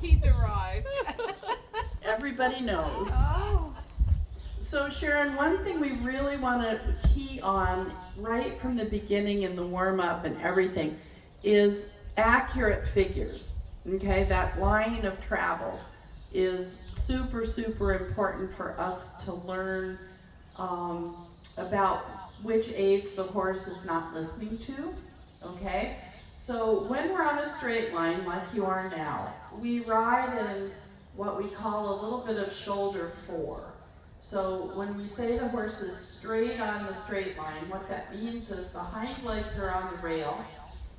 He's arrived. Everybody knows. Oh. So Sharon, one thing we really want to key on right from the beginning in the warm-up and everything is accurate figures. Okay, that line of travel is super, super important for us to learn about which aids the horse is not listening to. Okay, so when we're on a straight line like you are now, we ride in what we call a little bit of shoulder 4. So when we say the horse is straight on the straight line, what that means is the hind legs are on the rail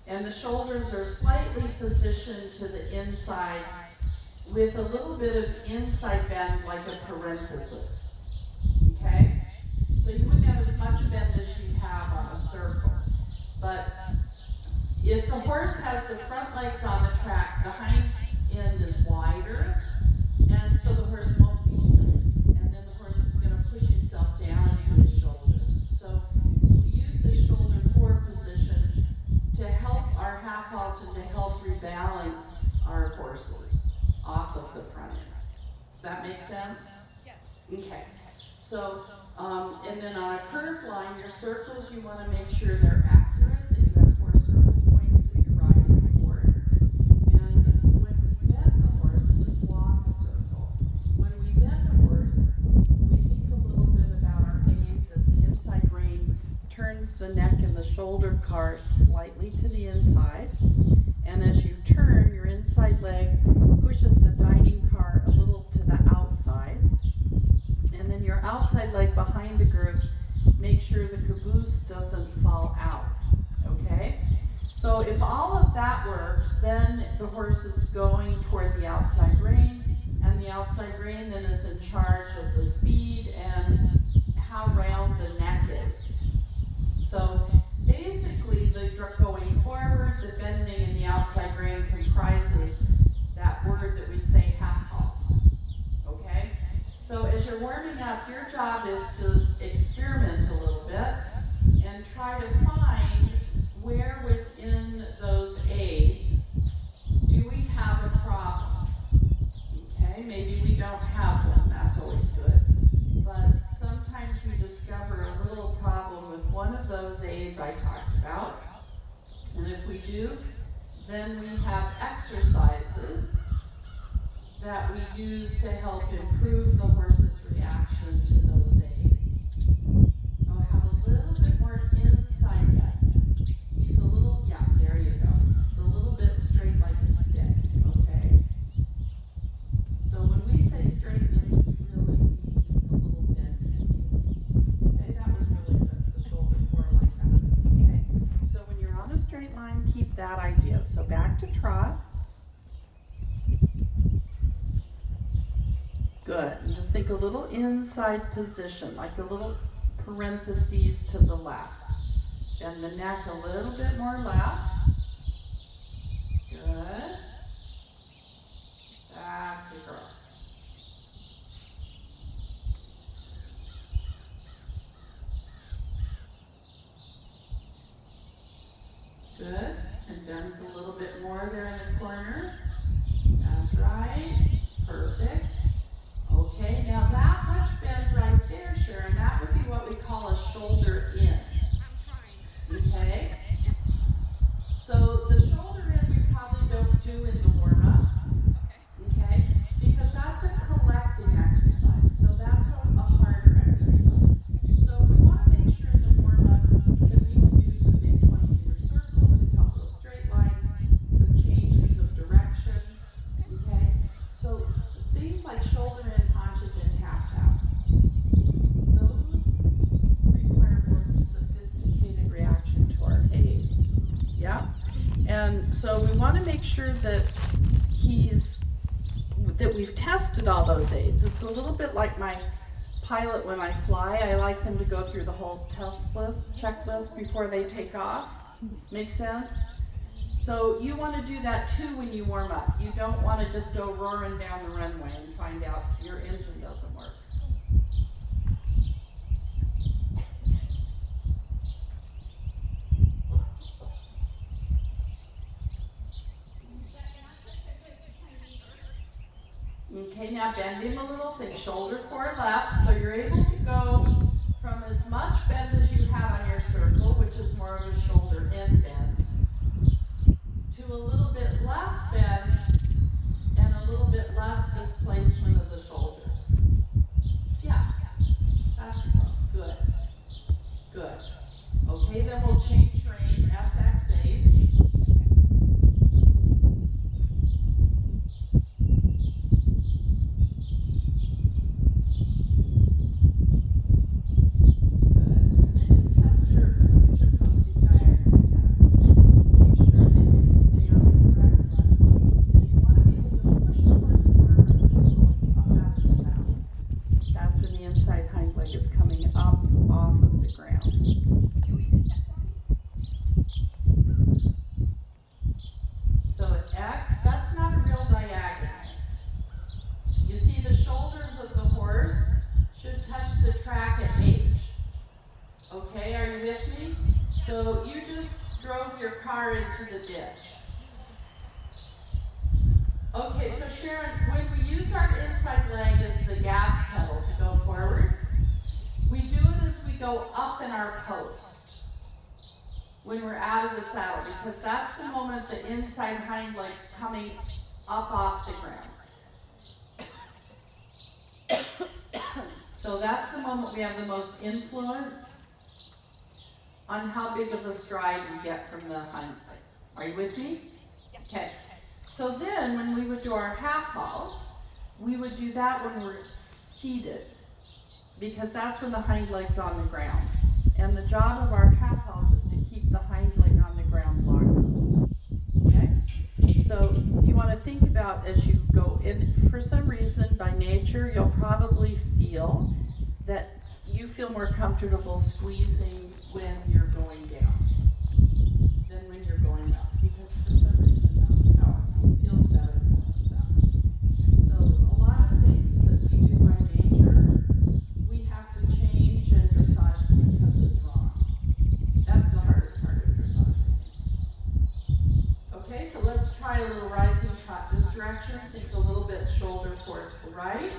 and the shoulders are slightly positioned to the inside with a little bit of inside bend like a parenthesis. Okay? So you wouldn't have as much bend as you have on a circle. But if the horse has the front legs on the track, the hind end is wider, and so the horse won't be straight. And then the horse is going to push himself down to his shoulders. So we use the shoulder 4 position to help our half halt and to help rebalance our horses off of the front end. Does that make sense? Yeah. Okay. So, and then on a curved line, your circles, you want to make sure they're accurate, that you have 4 circle points that you're riding toward. And when we bend the horse, just walk a circle. When we bend a horse, we think a little bit about our aids as the inside rein turns the neck and the shoulder car slightly to the inside. And as you turn, your inside leg pushes the dining car a little to the outside. And then your outside leg behind the girth, make sure the caboose doesn't fall out, okay? So if all of that works, then the horse is going toward the outside rein, and the outside rein then is in charge of the speed and how round the neck is. So basically, the going forward, the bending, and the outside rein comprises that word that we say half halt, okay? So as you're warming up, your job is to experiment a little bit and try to find where within those aids do we have a problem. Okay, maybe we don't have one, that's always good. But sometimes we discover a little problem with one of those aids I talked about. And if we do, then we have exercises that we use to help improve the horse's reaction to those aids. I'll have a little bit more inside bend. He's a little, yeah, there you go. It's a little bit straight like a stick, okay? So when we say straightness, we really need a little bend in you. Okay, that was really good, the shoulder 4 like that, okay? So when you're on a straight line, keep that idea. So back to trot. Good, and just think a little inside position, like a little parentheses to the left. Bend the neck a little bit more left. Good. That's a girl. Good, and bend a little bit more there in the corner. That's right, perfect. Okay, now that much bend right there, Sharon, that would be what we call a shoulder in. Okay? So the shoulder in we probably don't do in the warm-up. Okay? Because that's a collecting exercise. So that's a harder exercise. So we want to make sure in the warm-up that we can do some big 20-meter circles, a couple of straight lines, some changes of direction. Okay? So things like shoulder in, haunches in, half pass, those require more sophisticated reaction to our aids. Yeah? And so we want to make sure that we've tested all those aids. It's a little bit like my pilot when I fly. I like them to go through the whole checklist before they take off. Make sense? So you want to do that too when you warm up. You don't want to just go roaring down the runway and find out your engine doesn't work. Okay, now bend him a little, think shoulder forward left, so you're able to go from as much bend as you had on your circle, which is more of a shoulder in bend, to a little bit less bend and a little bit less displacement of the shoulders. Yeah, that's good. Good. Okay, then we'll change rein, FXH. So you just drove your car into the ditch. Okay, so Sharon, when we use our inside leg as the gas pedal to go forward, we do it as we go up in our post when we're out of the saddle, because that's the moment the inside hind leg's coming up off the ground. So that's the moment we have the most influence on how big of a stride we get from the hind leg. Are you with me? Okay. So then when we would do our half halt, we would do that when we're seated, because that's when the hind leg's on the ground. And the job of our half halt is to keep the hind leg on the ground longer. Okay? So you want to think about as you go in, for some reason, by nature, you'll probably feel that you feel more comfortable squeezing when you're going down than when you're going up, because for some reason that's how it feels better for us. So a lot of things that we do by nature, we have to change in dressage because it's wrong. That's the hardest part of dressage. Okay, so let's try a little rising trot this direction. Think a little bit shoulder forward to the right.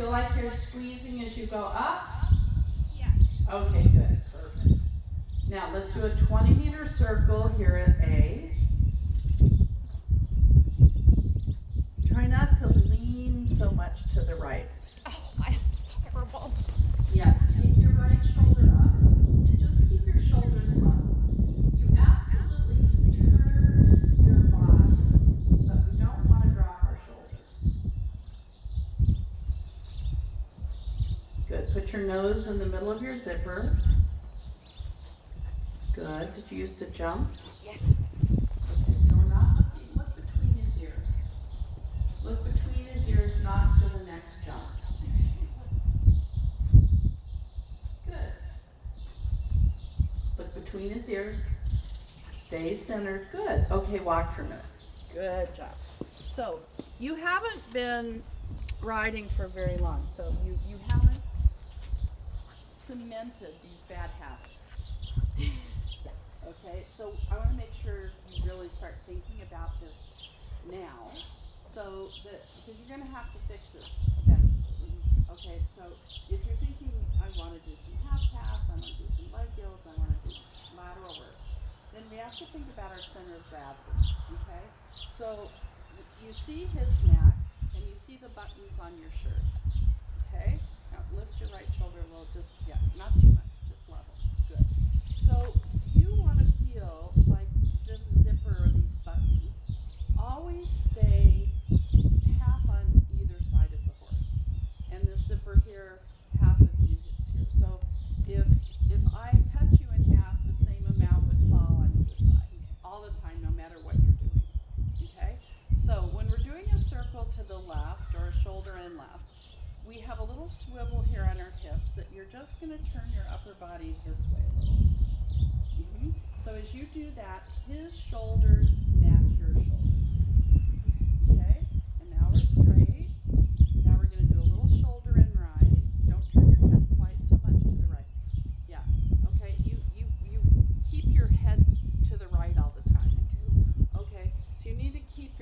Like you're squeezing as you go up? Yeah. Okay, good. Perfect. Now let's do a 20-meter circle here at A. Try not to lean so much to the right. Oh, that's terrible. Yeah, take your right shoulder up and just keep your shoulders level. You absolutely can turn your body, but we don't want to drop our shoulders. Good. Put your nose in the middle of your zipper. Good. Did you use to jump? Yes. Okay, so we're not looking. Look between his ears. Look between his ears, not for the next jump. Good. Look between his ears. Stay centered. Good. Okay, walk for a minute. Good job. So, you haven't been riding for very long, so you haven't cemented these bad habits. Okay, so I want to make sure you really start thinking about this now, so that, because you're going to have to fix this eventually. Okay, so if you're thinking, I want to do some half pass, I want to do some leg yields, I want to do lateral work, then we have to think about our center of gravity. Okay, so you see his neck and you see the buttons on your shirt. Okay, now lift your right shoulder a little, just, yeah, not too much, just level. Good. So you want to feel like this zipper or these buttons always stay half on either side of the horse. And this zipper here, half of you is here. So if I cut you in half, the same amount would fall on either side all the time, no matter what you're doing. Okay? So when we're doing a circle to the left or a shoulder in left, we have a little swivel here on our hips that you're just going to turn your upper body this way a little. So as you do that, his shoulders match your shoulders.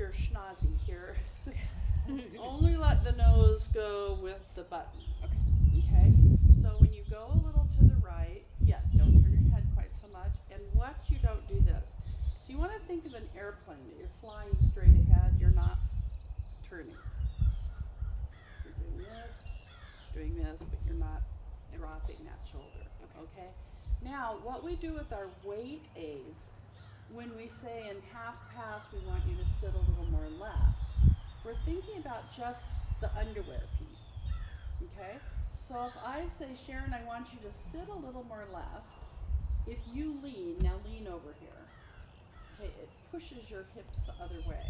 your schnozy here. Only let the nose go with the buttons. Okay? So when you go a little to the right, don't turn your head quite so much, and watch you don't do this. So you want to think of an airplane that you're flying straight ahead, you're not turning. You're doing this, but you're not dropping that shoulder. Okay? Now, what we do with our weight aids, when we say in half pass we want you to sit a little more left, we're thinking about just the underwear piece. Okay? So if I say, Sharon, I want you to sit a little more left, if you lean, now lean over here. Okay, it pushes your hips the other way.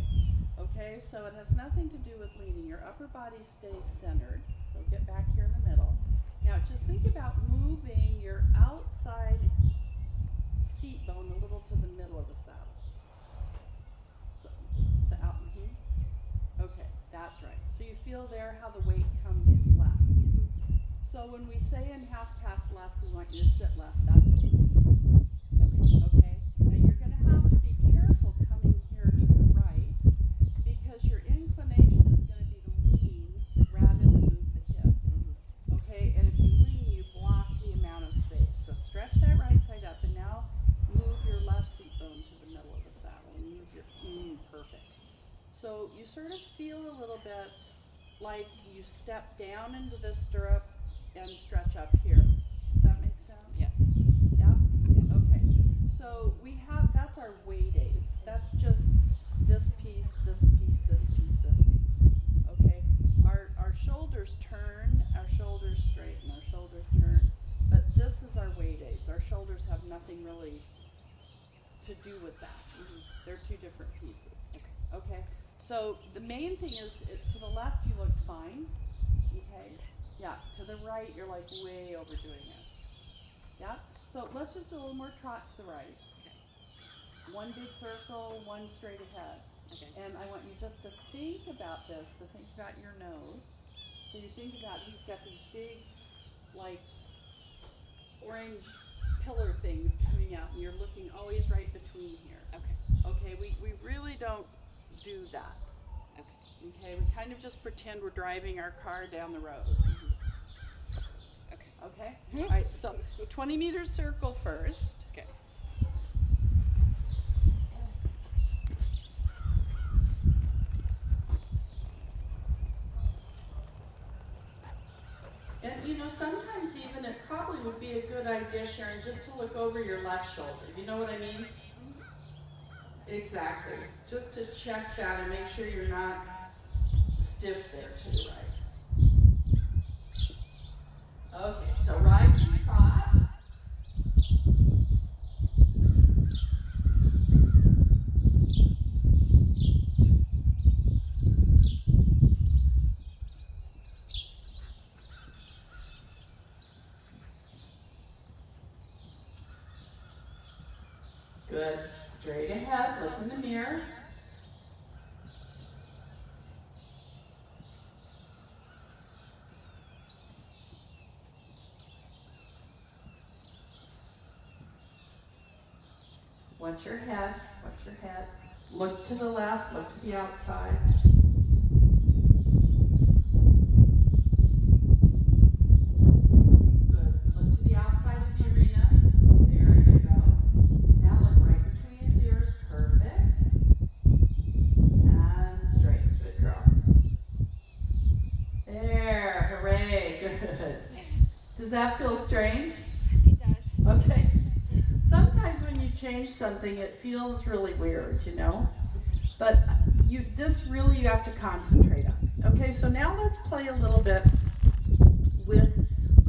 Okay, so it has nothing to do with leaning. Your upper body stays centered. So get back here in the middle. Now just think about moving your outside seat bone a little to the middle of the saddle. So the out. Okay, that's right. So you feel there how the weight comes left. So when we say in half pass left, we want you to sit left. That's what we mean. Okay. Now you're going to have to be careful coming here to the right because your inclination is going to be to lean rather than move the hip. Okay. And if you lean, you block the amount of space. So stretch that right side up, and now move your left seat bone to the middle of the saddle and move your perfect. So you sort of feel a little bit like you step down into the stirrup and stretch up here. Does that make sense? Yes. Yeah? Okay. So that's our weight aids. That's just this piece, this piece, this piece, this piece. Okay? Our shoulders turn, our shoulders straighten, our shoulders turn. But this is our weight aids. Our shoulders have nothing really to do with that. They're two different pieces. Okay? So the main thing is, to the left you look fine. Okay? Yeah, to the right, you're like way overdoing it. Yeah? So let's just do a little more trot to the right. Okay. One big circle, one straight ahead. Okay. And I want you just to think about this. So think about your nose. So you think about, he's got these big, like, orange pillar things coming out, and you're looking always right between here. Okay. Okay, we really don't do that. Okay, we kind of just pretend we're driving our car down the road. Okay? All right, so 20 meter circle first. Okay. And sometimes even it probably would be a good idea, Sharon, just to look over your left shoulder. You know what I mean? Exactly. Just to check that and make sure you're not stiff there to the right. Okay, so rise and trot. Good. Straight ahead, look in the mirror. Watch your head, watch your head. Look to the left, look to the outside. Good. Look to the outside of the arena. There you go. Now look right between his ears. Perfect. And straight. Good girl. There. Hooray. Good. Does that feel strange? It does. Okay. Sometimes when you change something, it feels really weird, But you have to concentrate on. Okay, so now let's play a little bit with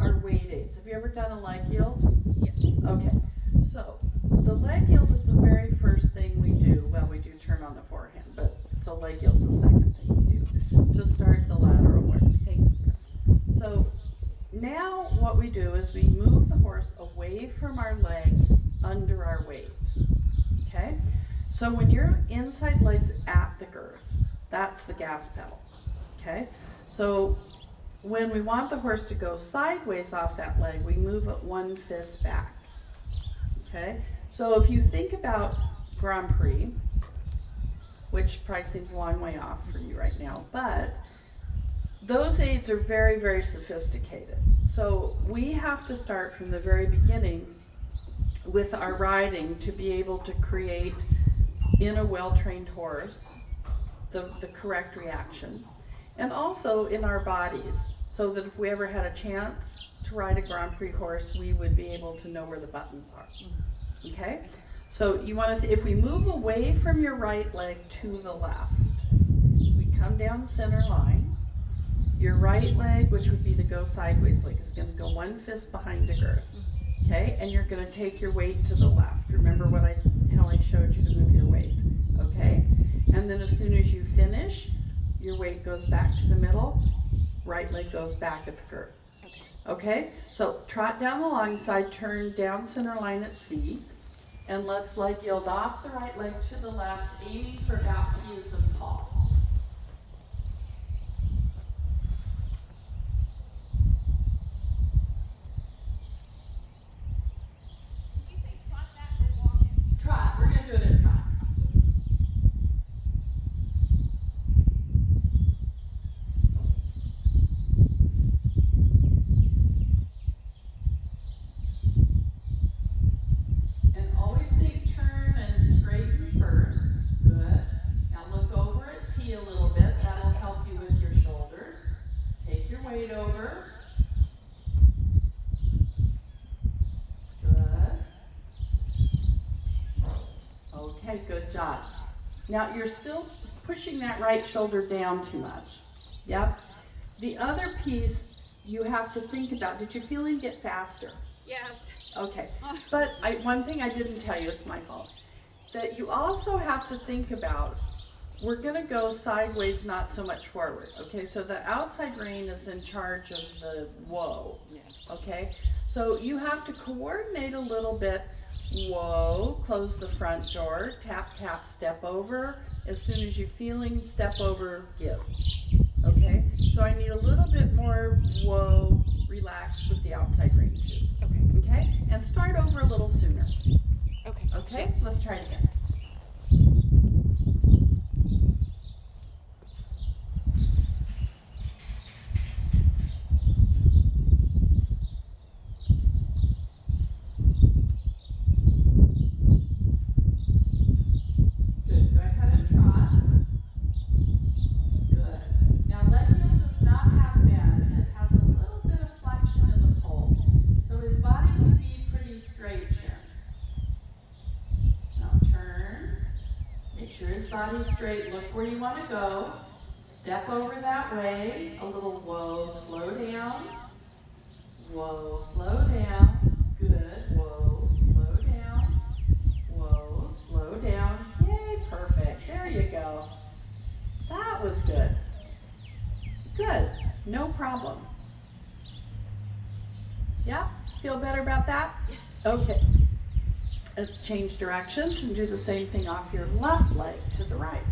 our weight aids. Have you ever done a leg yield? Yes. Okay, so the leg yield is the very first thing we do. Well, we do turn on the forehand, but so leg yield's the second thing we do to start the lateral work. Thanks, Karen. So now what we do is we move the horse away from our leg under our weight. Okay? So when your inside leg's at the girth, that's the gas pedal. Okay? So when we want the horse to go sideways off that leg, we move it one fist back. Okay? So if you think about Grand Prix, which probably seems a long way off for you right now, but those aids are very, very sophisticated. So we have to start from the very beginning with our riding to be able to create in a well-trained horse the correct reaction, and also in our bodies, so that if we ever had a chance to ride a Grand Prix horse, we would be able to know where the buttons are. Okay? So you want to, if we move away from your right leg to the left, we come down center line. Your right leg, which would be the go sideways leg, is going to go one fist behind the girth. Okay? And you're going to take your weight to the left. Remember how I showed you to move your weight. Okay? And then as soon as you finish, your weight goes back to the middle, right leg goes back at the girth. Okay? So trot down the long side, turn down center line at C, and let's leg yield off the right leg to the left, aiming for about heels of paw. Did you say trot that or walk it? Trot, we're going to do it in trot. And always think turn and straighten first. Good. Now look over at P a little bit. That'll help you with your shoulders. Take your weight over. Good. Okay, good job. Now you're still pushing that right shoulder down too much. Yep. The other piece you have to think about, did your feeling get faster? Yes. Okay, but one thing I didn't tell you, it's my fault, that you also have to think about, we're gonna go sideways, not so much forward, okay? So the outside rein is in charge of the whoa, okay? So you have to coordinate a little bit, whoa, close the front door, tap, tap, step over. As soon as you're feeling step over, give, okay? So I need a little bit more whoa, relaxed with the outside rein too. Okay, and start over a little sooner. Okay. Okay, so let's try it again. Good, go ahead and trot. Good. Now leg heel does not have bend. It has a little bit of flexion in the pole. So his body can be pretty straight, Sharon. Now turn. Make sure his body's straight. Look where you want to go. Step over that way. A little whoa, slow down. Whoa, slow down. Good. Whoa, slow down. Whoa, slow down. Yay, perfect. There you go. That was good. Good. No problem. Yeah? Feel better about that? Yes. Okay. Let's change directions and do the same thing off your left leg to the right.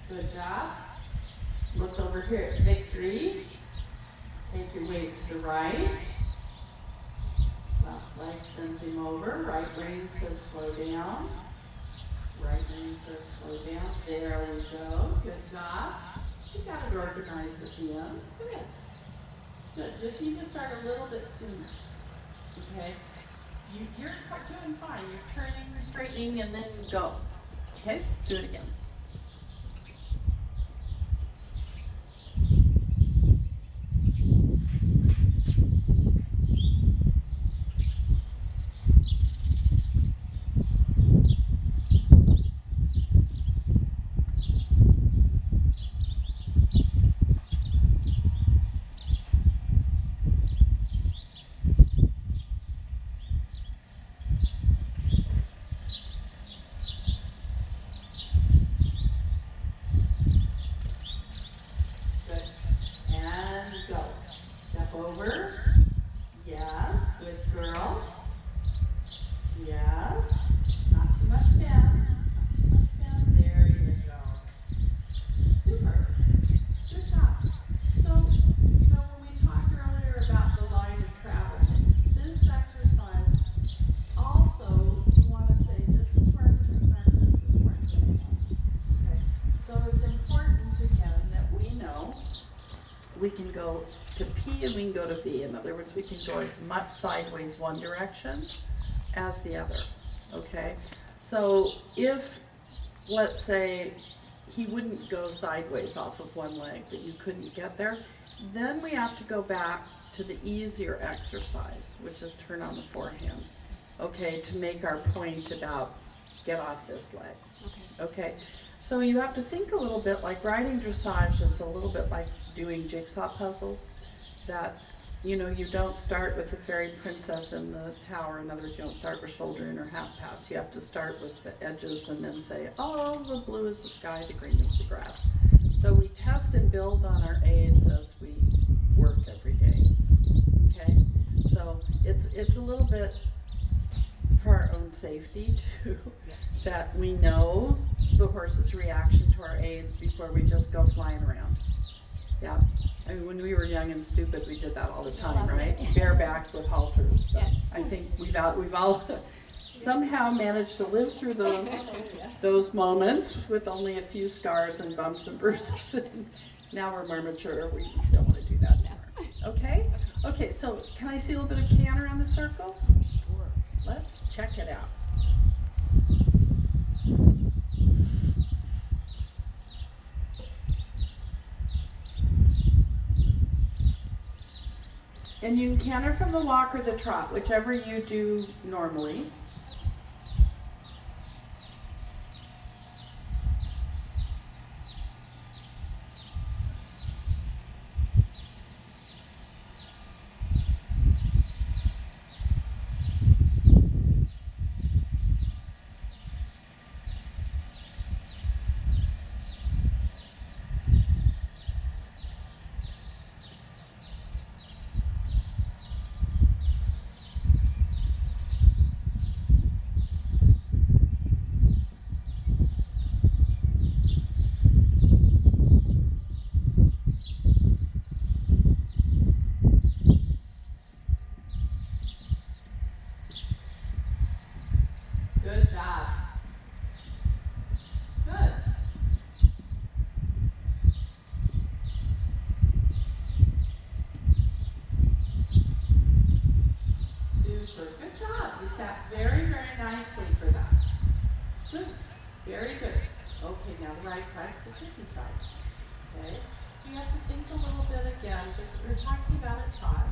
Good job. Look over here at victory. Take your weight to the right. Left leg sends him over. Right rein says slow down. Right rein says slow down. There we go. Good job. You got it organized at the end. Good. Good. Just need to start a little bit sooner. Okay? You're doing fine. You're turning, straightening, and then go. Okay? Do it again. over. Yes, good girl. Yes, not too much bend. Not too much bend. There you go. Super. Good job. So, when we talked earlier about the line of travel things, this exercise also, you want to say, this is where I'm going to start, this is where I'm going to end. Okay? So it's important, again, that we know we can go to P and we can go to V. In other words, we can go as much sideways one direction as the other. Okay? So if, let's say, he wouldn't go sideways off of one leg, that you couldn't get there, then we have to go back to the easier exercise, which is turn on the forehand, okay, to make our point about get off this leg. Okay, so you have to think a little bit like riding dressage is a little bit like doing jigsaw puzzles, that you don't start with the fairy princess in the tower. In other words, you don't start with shoulder in or half pass. You have to start with the edges and then say, oh, the blue is the sky, the green is the grass. So we test and build on our aids as we work every day. Okay, so it's a little bit for our own safety too, that we know the horse's reaction to our aids before we just go flying around. Yeah, I mean, when we were young and stupid, we did that all the time, right? Bareback with halters. But I think we've all somehow managed to live through those moments with only a few scars and bumps and bruises. And now we're more mature. We don't want to do that anymore. Okay? Okay, so can I see a little bit of canter on the circle? Sure. Let's check it out. And you can canter from the walk or the trot, whichever you do normally. Good job. Good. Super. Good job. You sat very, very nicely for that. Good. Very good. Okay, now the right side's the tricky side. Okay? So you have to think a little bit again. Just we're talking about a trot.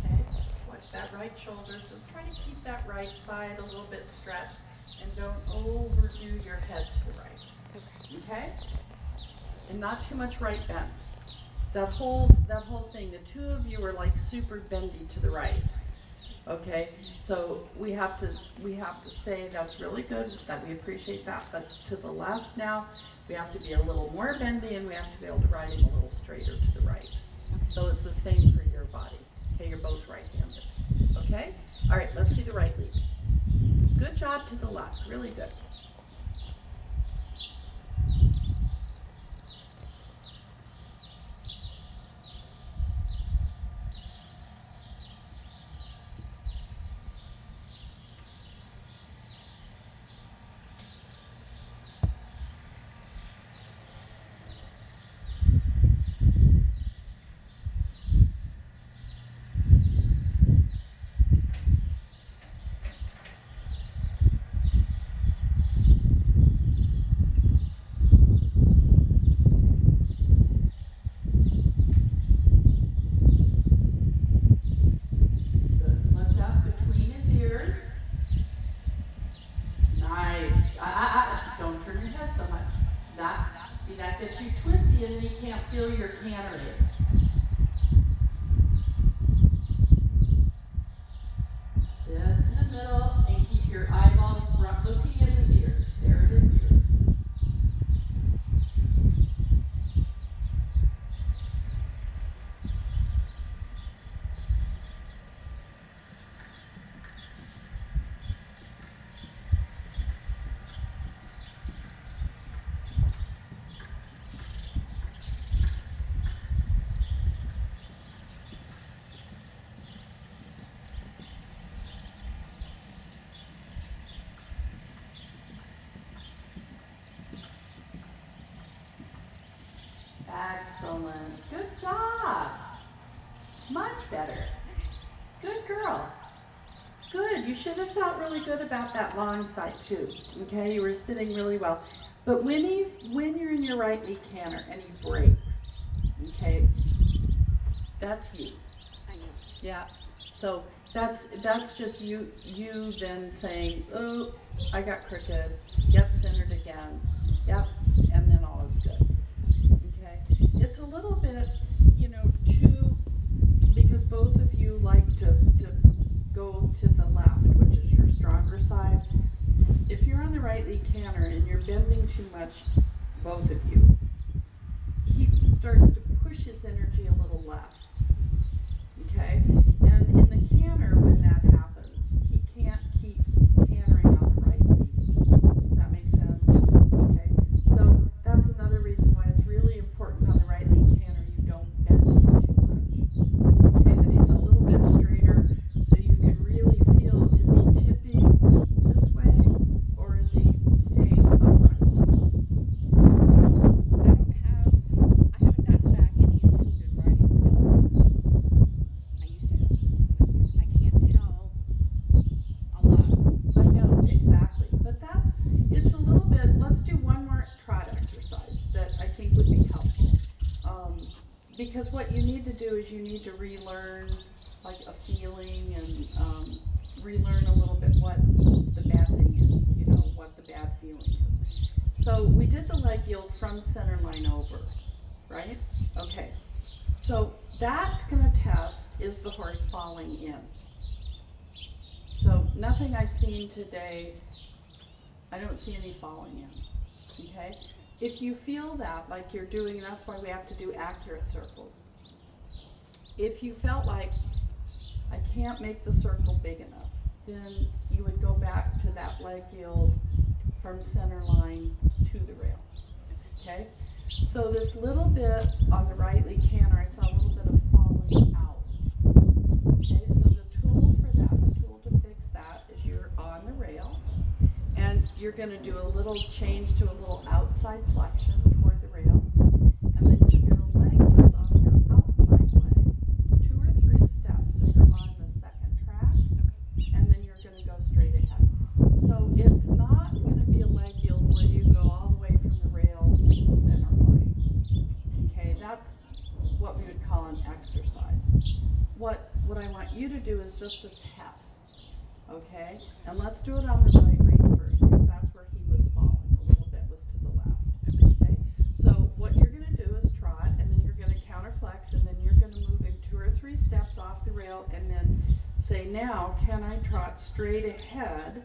Okay? Watch that right shoulder. Just try to keep that right side a little bit stretched and don't overdo your head to the right. Okay? And not too much right bend. That whole thing, the two of you are like super bendy to the right. Okay? So we have to say that's really good, that we appreciate that, but to the left now, we have to be a little more bendy and we have to be able to ride him a little straighter to the right. So it's the same for your body. Okay, you're both right-handed. Okay? All right, let's see the right lead. Good job to the left, really good. Excellent. Good job. Much better. Good girl. Good. You should have felt really good about that long side too. Okay, you were sitting really well. But when you're in your right knee canter and he breaks, okay, that's you. I know. Yeah. So that's just you then saying, oh, I got crooked. Get centered again. Yep. And then all is good. Okay. It's a little bit, too, because both of you like to go to the left, which is your stronger side. If you're on the right knee canter and you're bending too much, both of you, he starts to push his energy a little left. Okay? And in the canter, when that happens, he can't keep cantering on the right knee. Does that make sense? Okay. So that's another reason why it's really important on the right knee canter you don't bend him too much. Okay, that he's a little bit straighter so you can really feel, is he tipping this way or is he staying upright? I haven't gotten back any intuitive writing skills. I used to have. I can't tell a lot. I know, exactly. But it's a little bit, let's do one more trot exercise that I think would be helpful. Because what you need to do is you need to relearn like a feeling and relearn a little bit what the bad thing is, what the bad feeling is. So we did the leg yield from center line over, right? Okay. So that's going to test, is the horse falling in? So nothing I've seen today, I don't see any falling in, okay? If you feel that, like you're doing, that's why we have to do accurate circles. If you felt like, I can't make the circle big enough, then you would go back to that leg yield from center line to the rail, okay? So this little bit on the right leg canter, I saw a little bit of falling out, okay? So the tool for that, the tool to fix that is you're on the rail, and you're going to do a little change to a little outside flexion toward the rail, and then you're going to leg yield on your outside leg 2 or 3 steps, so you're on the second track, and then you're going to go straight ahead. So it's not going to be a leg yield where you go all the way from the rail to the center line. Okay, that's what we would call an exercise. What I want you to do is just a test, okay? And let's do it on the right rein first, because that's where he was falling. A little bit was to the left, okay? So what you're going to do is trot, and then you're going to counterflex, and then you're going to move in 2 or 3 steps off the rail, and then say, now, can I trot straight ahead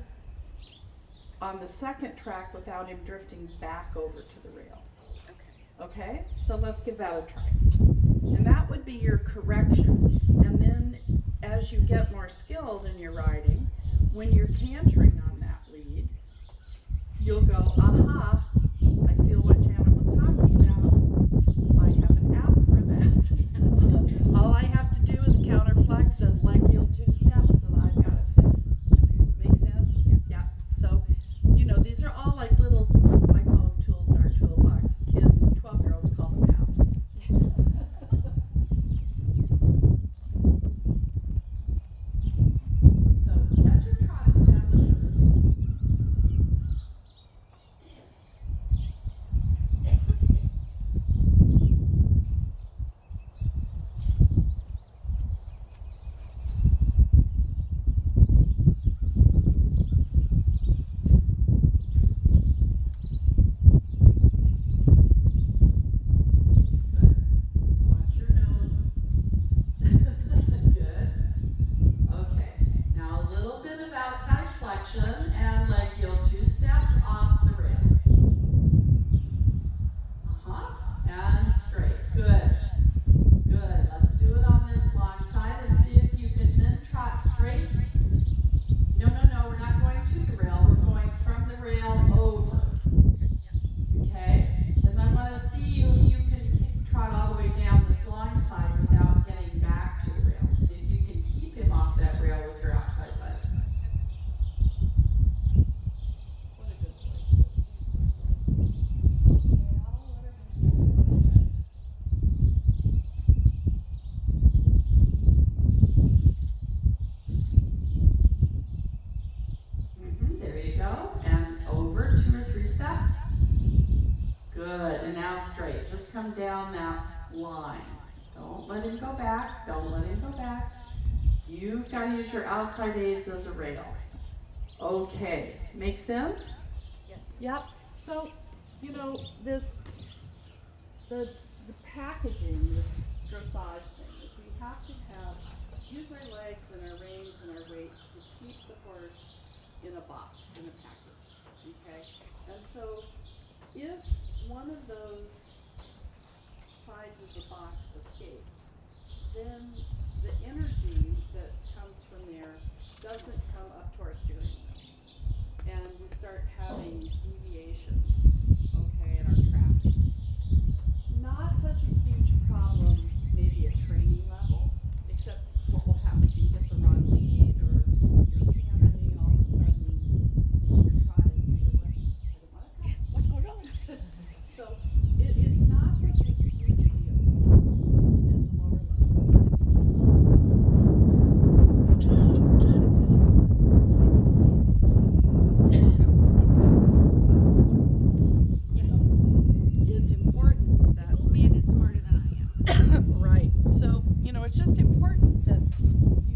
on the second track without him drifting back over to the rail? Okay, so let's give that a try. And that would be your correction. And then as you get more skilled in your riding, when you're cantering on that lead, you'll go, aha, I feel what Janet was talking about. I have an app for that. All I have to do is counterflex and leg yield 2 steps and I've got it fixed. Make sense? Yeah. So, these are all like little, I call them tools in our toolbox. Kids, 12-year-olds call them apps. So, get your trot established. him down that line. Don't let him go back, don't let him go back. You've got to use your outside aids as a rail. Okay, make sense? Yep. So, you know, the packaging, this dressage thing, is we have to use our legs and our reins and our weight to keep the horse in a box, in a package, okay? And so, if one of those sides of the box escapes, then the energy that comes from there doesn't come up to our steering wheel. And we start having deviations, okay, in our traffic. Not such a huge problem, maybe at training level, except what will happen if you get the wrong lead or you're hammering and all of a sudden you're trotting and you're like, I don't want to trot. What's going on? So it's not such a huge deal at the lower It's important that This old man is smarter than I am. right. So, you know, it's just important that you